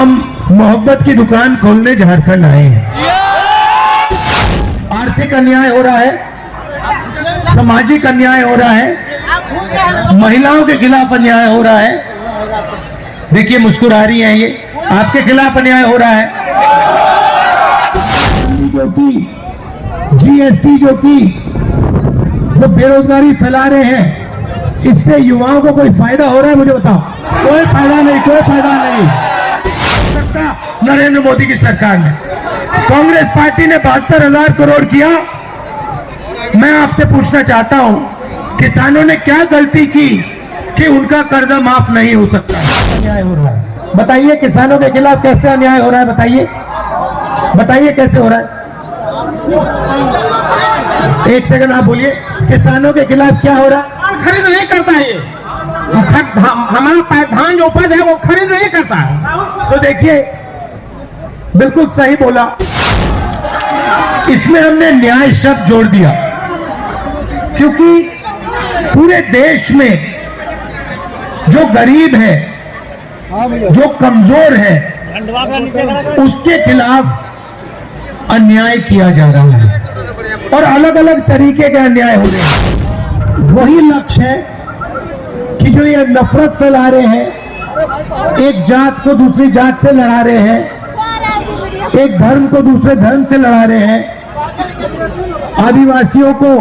हम मोहब्बत की दुकान खोलने झारखंड आए हैं। आर्थिक अन्याय हो रहा है, सामाजिक अन्याय हो रहा है, महिलाओं के खिलाफ अन्याय हो रहा है। देखिए मुस्कुरा रही हैं, ये आपके खिलाफ अन्याय हो रहा है। जो की जीएसटी जो बेरोजगारी फैला रहे हैं, इससे युवाओं को कोई फायदा हो रहा है? मुझे बताओ। कोई फायदा नहीं, कोई फायदा नहीं। नरेंद्र मोदी की सरकार ने, कांग्रेस पार्टी ने 72,000 करोड़ किया। मैं आपसे पूछना चाहता हूं, किसानों ने क्या गलती की कि उनका कर्जा माफ नहीं हो सकता? अन्याय हो रहा है, बताइए किसानों के खिलाफ कैसे अन्याय हो रहा है? बताइए, बताइए कैसे हो रहा है? एक सेकंड आप बोलिए, किसानों के खिलाफ क्या हो रहा है? खरीद नहीं करता है, हमारा धान जो उपज है वो खरीद नहीं करता है। तो देखिए, बिल्कुल सही बोला। इसमें हमने न्याय शब्द जोड़ दिया, क्योंकि पूरे देश में जो गरीब है, जो कमजोर है, उसके खिलाफ अन्याय किया जा रहा है और अलग अलग तरीके के अन्याय हो रहे हैं। वही लक्ष्य है कि जो ये नफरत फैला रहे हैं, एक जात को दूसरी जात से लड़ा रहे हैं, एक धर्म को दूसरे धर्म से लड़ा रहे हैं, आदिवासियों को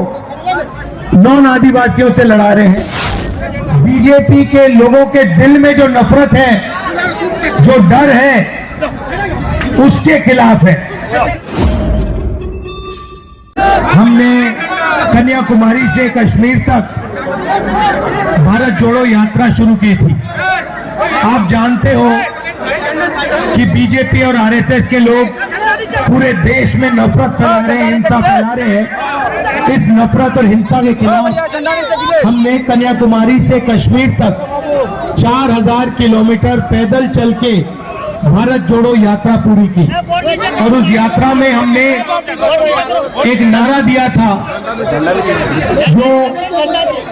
नॉन आदिवासियों से लड़ा रहे हैं। बीजेपी के लोगों के दिल में जो नफरत है, जो डर है, उसके खिलाफ है। हमने कन्याकुमारी से कश्मीर तक भारत जोड़ो यात्रा शुरू की थी। आप जानते हो कि बीजेपी और आरएसएस के लोग पूरे देश में नफरत फैला रहे हैं, हिंसा फैला रहे हैं। इस नफरत और हिंसा के खिलाफ हमने कन्याकुमारी से कश्मीर तक 4000 किलोमीटर पैदल चल के भारत जोड़ो यात्रा पूरी की। और उस यात्रा में हमने एक नारा दिया था जो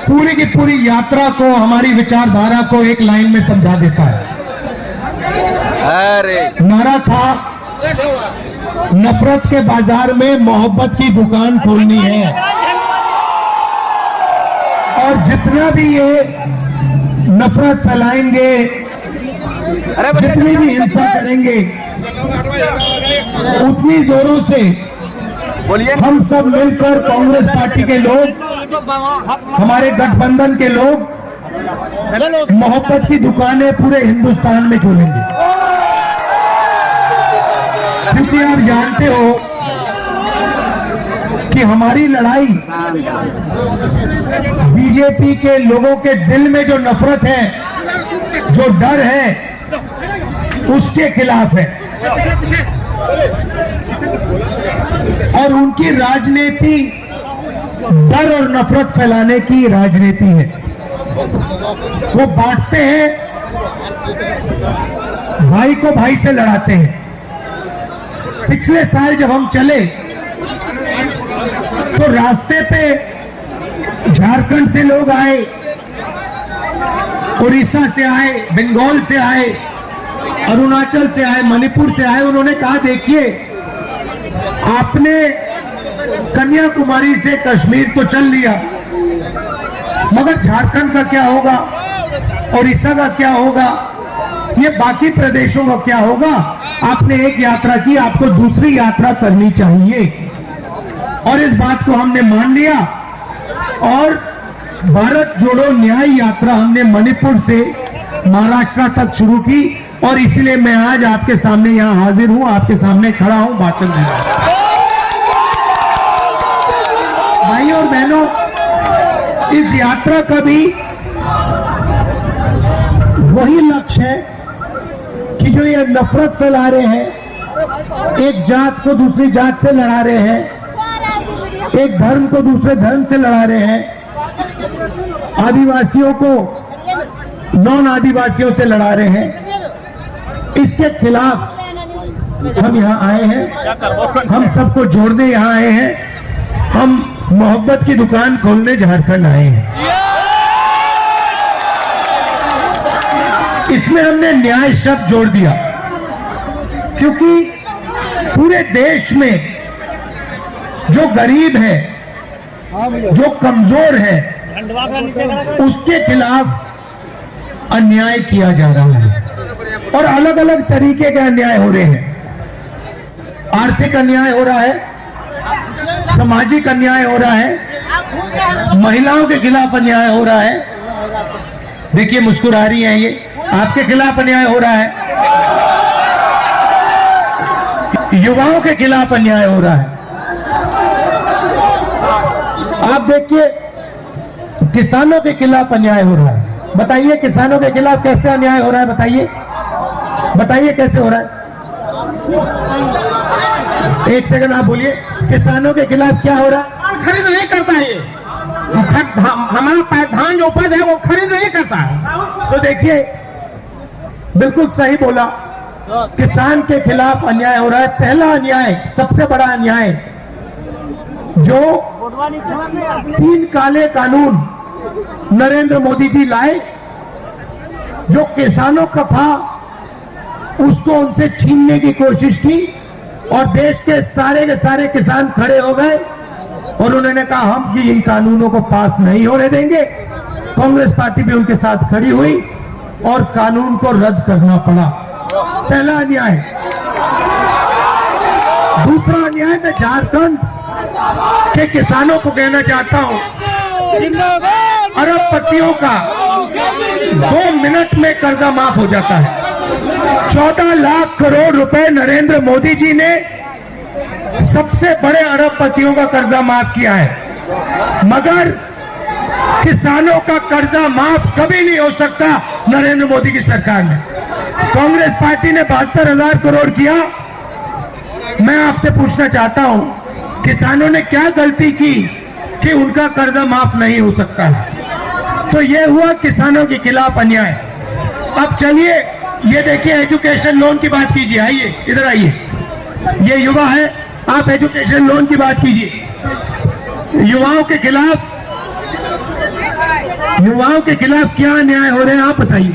पूरी की पूरी यात्रा को, हमारी विचारधारा को एक लाइन में समझा देता है। नारा था, नफरत के बाजार में मोहब्बत की दुकान खोलनी है। और जितना भी ये नफरत फैलाएंगे, जितनी भी हिंसा करेंगे, उतनी जोरों से हम सब मिलकर, कांग्रेस पार्टी के लोग, हमारे गठबंधन के लोग, मोहब्बत की दुकानें पूरे हिंदुस्तान में खोलेंगे। क्योंकि आप जानते हो कि हमारी लड़ाई बीजेपी के लोगों के दिल में जो नफरत है, जो डर है, उसके खिलाफ है। और उनकी राजनीति डर और नफरत फैलाने की राजनीति है। वो बांटते हैं, भाई को भाई से लड़ाते हैं। पिछले साल जब हम चले तो रास्ते पे झारखंड से लोग आए, उड़ीसा से आए, बंगाल से आए, अरुणाचल से आए, मणिपुर से आए। उन्होंने कहा, देखिए आपने कन्याकुमारी से कश्मीर तो चल लिया, मगर झारखंड का क्या होगा, उड़ीसा का क्या होगा, ये बाकी प्रदेशों का क्या होगा? आपने एक यात्रा की, आपको दूसरी यात्रा करनी चाहिए। और इस बात को हमने मान लिया और भारत जोड़ो न्याय यात्रा हमने मणिपुर से महाराष्ट्र तक शुरू की। और इसीलिए मैं आज आपके सामने यहां हाजिर हूं, आपके सामने खड़ा हूं, भाषण दे रहा हूं। भाइयों और बहनों, इस यात्रा का भी वही लक्ष्य है कि जो ये नफरत फैला रहे हैं, एक जात को दूसरी जात से लड़ा रहे हैं, एक धर्म को दूसरे धर्म से लड़ा रहे हैं, आदिवासियों को नॉन आदिवासियों से लड़ा रहे हैं, इसके खिलाफ हम यहाँ आए हैं। हम सबको जोड़ने यहाँ आए हैं। हम मोहब्बत की दुकान खोलने झारखंड आए हैं। इसमें हमने न्याय शब्द जोड़ दिया, क्योंकि पूरे देश में जो गरीब है, जो कमजोर है, उसके खिलाफ अन्याय किया जा रहा है और अलग अलग तरीके के अन्याय हो रहे हैं। आर्थिक अन्याय हो रहा है, सामाजिक अन्याय हो रहा है, महिलाओं के खिलाफ अन्याय हो रहा है। देखिए मुस्कुरा रही हैं ये, आपके खिलाफ अन्याय हो रहा है, युवाओं के खिलाफ अन्याय हो रहा है। आप देखिए किसानों के खिलाफ अन्याय हो रहा है। बताइए किसानों के खिलाफ कैसे अन्याय हो रहा है, बताइए बताइए कैसे हो रहा है। एक सेकंड आप बोलिए, किसानों के खिलाफ क्या हो रहा है? खरीद नहीं करता है ये। हमारा धान जो उपज है वो खरीद नहीं करता है। तो देखिए बिल्कुल सही बोला, किसान के खिलाफ अन्याय हो रहा है। पहला अन्याय, सबसे बड़ा अन्याय, जो 3 काले कानून नरेंद्र मोदी जी लाए, जो किसानों का था उसको उनसे छीनने की कोशिश की और देश के सारे किसान खड़े हो गए और उन्होंने कहा हम कि इन कानूनों को पास नहीं होने देंगे। कांग्रेस पार्टी भी उनके साथ खड़ी हुई और कानून को रद्द करना पड़ा। पहला अन्याय। दूसरा अन्याय मैं झारखंड के किसानों को कहना चाहता हूं, अरबपतियों का 2 मिनट में कर्जा माफ हो जाता है। 14 लाख करोड़ रुपए नरेंद्र मोदी जी ने सबसे बड़े अरबपतियों का कर्जा माफ किया है, मगर किसानों का कर्जा माफ कभी नहीं हो सकता नरेंद्र मोदी की सरकार में। कांग्रेस पार्टी ने 72,000 करोड़ किया। मैं आपसे पूछना चाहता हूं, किसानों ने क्या गलती की कि उनका कर्जा माफ नहीं हो सकता है? तो यह हुआ किसानों के खिलाफ अन्याय। अब चलिए ये देखिए, एजुकेशन लोन की बात कीजिए। आइए इधर आइए, ये युवा है, आप एजुकेशन लोन की बात कीजिए। युवाओं के खिलाफ क्या अन्याय हो रहे हैं आप बताइए।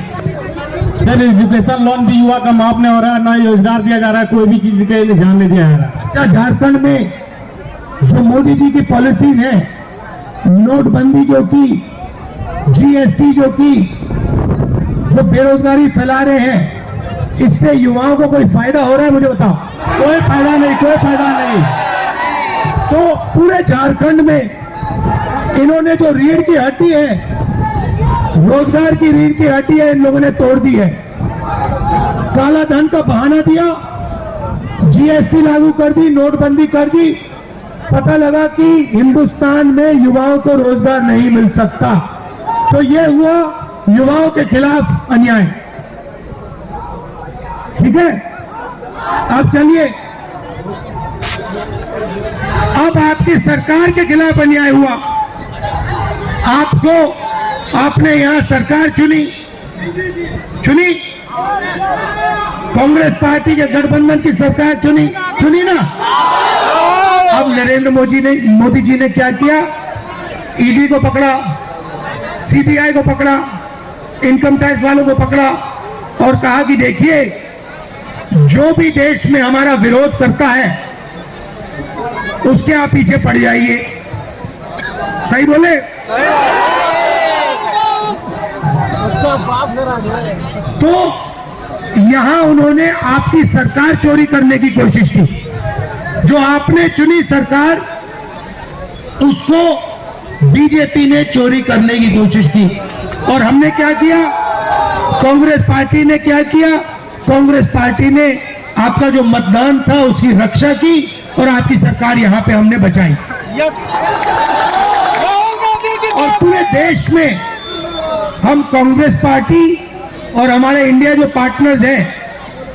सर एजुकेशन लोन भी युवा का माफ नहीं हो रहा है, ना रोजगार दिया जा रहा है, कोई भी चीज के ध्यान नहीं दिया जा रहा है। अच्छा, झारखंड में जो मोदी जी की पॉलिसीज हैं, नोटबंदी जो की, जीएसटी जो की, जो बेरोजगारी फैला रहे हैं, इससे युवाओं को कोई फायदा हो रहा है? मुझे बताओ। कोई फायदा नहीं, कोई फायदा नहीं। तो पूरे झारखंड में इन्होंने जो रीढ़ की हड्डी है, रोजगार की रीढ़ की हड्डी है, इन लोगों ने तोड़ दी है। काला धन का बहाना दिया, जीएसटी लागू कर दी, नोटबंदी कर दी। पता लगा कि हिंदुस्तान में युवाओं को रोजगार नहीं मिल सकता। तो ये हुआ युवाओं के खिलाफ अन्याय। ठीक है, अब चलिए, अब आपकी सरकार के खिलाफ अन्याय हुआ। आपने यहां सरकार चुनी कांग्रेस पार्टी के गठबंधन की सरकार चुनी ना। अब नरेंद्र मोदी जी ने क्या किया? ईडी को पकड़ा, सीबीआई को पकड़ा, इनकम टैक्स वालों को पकड़ा और कहा कि देखिए, जो भी देश में हमारा विरोध करता है उसके आप पीछे पड़ जाइए। सही बोले? तो यहां उन्होंने आपकी सरकार चोरी करने की कोशिश की। जो आपने चुनी सरकार, उसको बीजेपी ने चोरी करने की कोशिश की। और हमने क्या किया? कांग्रेस पार्टी ने क्या किया? कांग्रेस पार्टी ने आपका जो मतदान था उसकी रक्षा की और आपकी सरकार यहां पे हमने बचाई। और पूरे देश में हम कांग्रेस पार्टी और हमारे इंडिया जो पार्टनर्स हैं,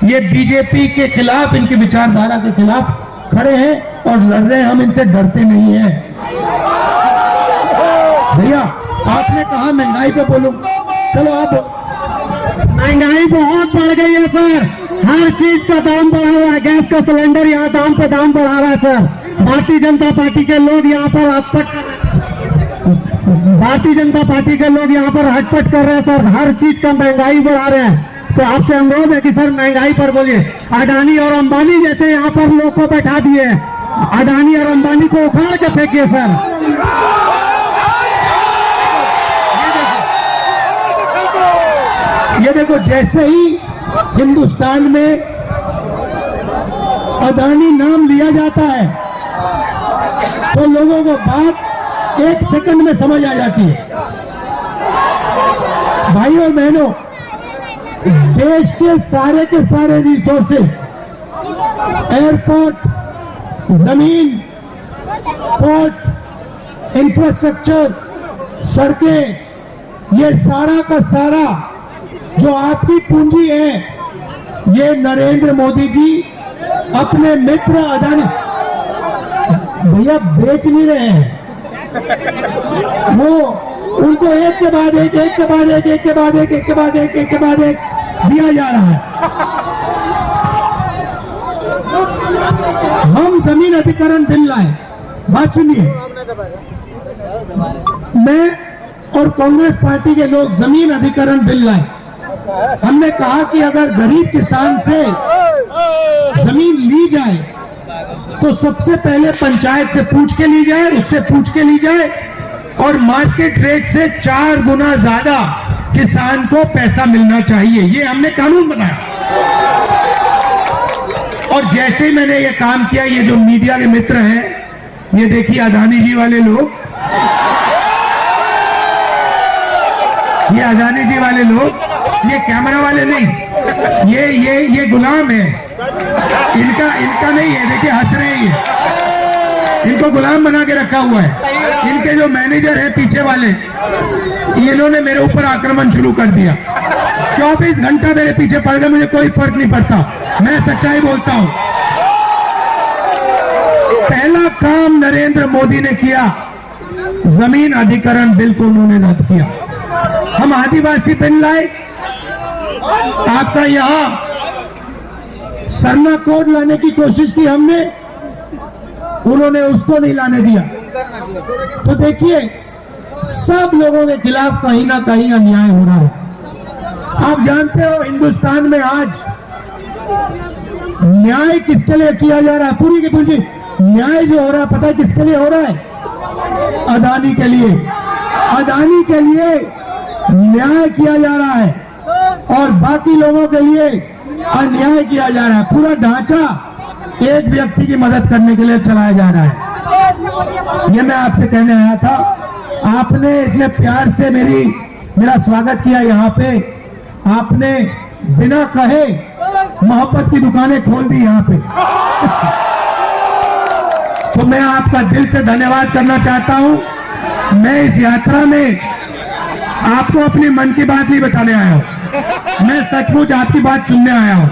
ये बीजेपी के खिलाफ, इनकी विचारधारा के खिलाफ खड़े हैं और लड़ रहे हैं। हम इनसे डरते नहीं हैं। भैया आपने कहा महंगाई पे बोलो, चलो आप। महंगाई बहुत बढ़ गई है सर, हर चीज का दाम बढ़ा हुआ है। गैस का सिलेंडर यहाँ दाम पे दाम बढ़ा रहा है सर। भारतीय जनता पार्टी के लोग यहाँ पर हटपट कर रहे हैं। भारतीय जनता पार्टी के लोग यहाँ पर हटपट कर रहे हैं सर। हर चीज का महंगाई बढ़ा रहे हैं। तो आपसे अनुरोध है कि सर महंगाई पर बोलिए। अडानी और अंबानी जैसे यहाँ पर लोग को बैठा दिए, अडानी और अंबानी को उखाड़ के फेंकिए सर। ये देखो, जैसे ही हिंदुस्तान में अडानी नाम लिया जाता है तो लोगों को बात 1 सेकंड में समझ आ जाती है। भाई और बहनों, देश के सारे रिसोर्सेस, एयरपोर्ट, जमीन, पोर्ट, इंफ्रास्ट्रक्चर, सड़कें, ये सारा का सारा जो आपकी पूंजी है, ये नरेंद्र मोदी जी अपने मित्र अडानी, भैया बेच नहीं रहे हैं, वो उनको एक के बाद एक, एक के बाद एक, एक के बाद एक, एक के बाद एक, एक के बाद एक दिया जा रहा है। हम जमीन अधिग्रहण बिल लाए, बात सुनिए, मैं और कांग्रेस पार्टी के लोग जमीन अधिग्रहण बिल लाए। हमने कहा कि अगर गरीब किसान से जमीन ली जाए तो सबसे पहले पंचायत से पूछ के ली जाए, उससे पूछ के ली जाए, और मार्केट रेट से 4 गुना ज्यादा किसान को पैसा मिलना चाहिए। ये हमने कानून बनाया। और जैसे ही मैंने ये काम किया, ये जो मीडिया के मित्र हैं, ये देखिए अडानी जी वाले लोग, ये अडानी जी वाले लोग, ये कैमरा वाले नहीं, ये गुलाम है, इनका नहीं है। देखिए हंस रहे हैं, ये इनको गुलाम बना के रखा हुआ है। इनके जो मैनेजर है पीछे वाले, इन्होंने मेरे ऊपर आक्रमण शुरू कर दिया। 24 घंटा मेरे पीछे पड़ गए, मुझे कोई फर्क नहीं पड़ता, मैं सच्चाई बोलता हूं। पहला काम नरेंद्र मोदी ने किया, जमीन अधिग्रहण बिल को उन्होंने रद्द किया। हम आदिवासी बिल लाए, आपका यहां सरना कोड लाने की कोशिश की हमने, उन्होंने उसको नहीं लाने दिया। तो देखिए, सब लोगों के खिलाफ कहीं ना कहीं अन्याय हो रहा है। आप जानते हो हिंदुस्तान में आज न्याय किसके लिए किया जा रहा है? पूरी की पूरी न्याय जो हो रहा है, पता है किसके लिए हो रहा है? अडानी के लिए। अडानी के लिए न्याय किया जा रहा है और बाकी लोगों के लिए अन्याय किया जा रहा है। पूरा ढांचा एक व्यक्ति की मदद करने के लिए चलाया जा रहा है। ये मैं आपसे कहने आया था। आपने इतने प्यार से मेरा स्वागत किया यहाँ पे, आपने बिना कहे मोहब्बत की दुकानें खोल दी यहाँ पे। तो मैं आपका दिल से धन्यवाद करना चाहता हूं। मैं इस यात्रा में आपको अपनी मन की बात नहीं बताने आया हूं, मैं सचमुच आपकी बात सुनने आया हूं।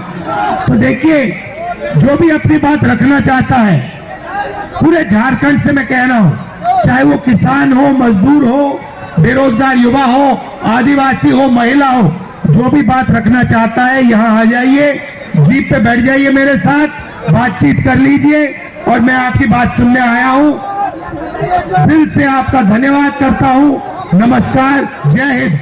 तो देखिए, जो भी अपनी बात रखना चाहता है, पूरे झारखंड से मैं कह रहा हूं, चाहे वो किसान हो, मजदूर हो, बेरोजगार युवा हो, आदिवासी हो, महिला हो, जो भी बात रखना चाहता है यहाँ आ जाइए, जीप पे बैठ जाइए, मेरे साथ बातचीत कर लीजिए। और मैं आपकी बात सुनने आया हूं। दिल से आपका धन्यवाद करता हूं। नमस्कार, जय हिंद।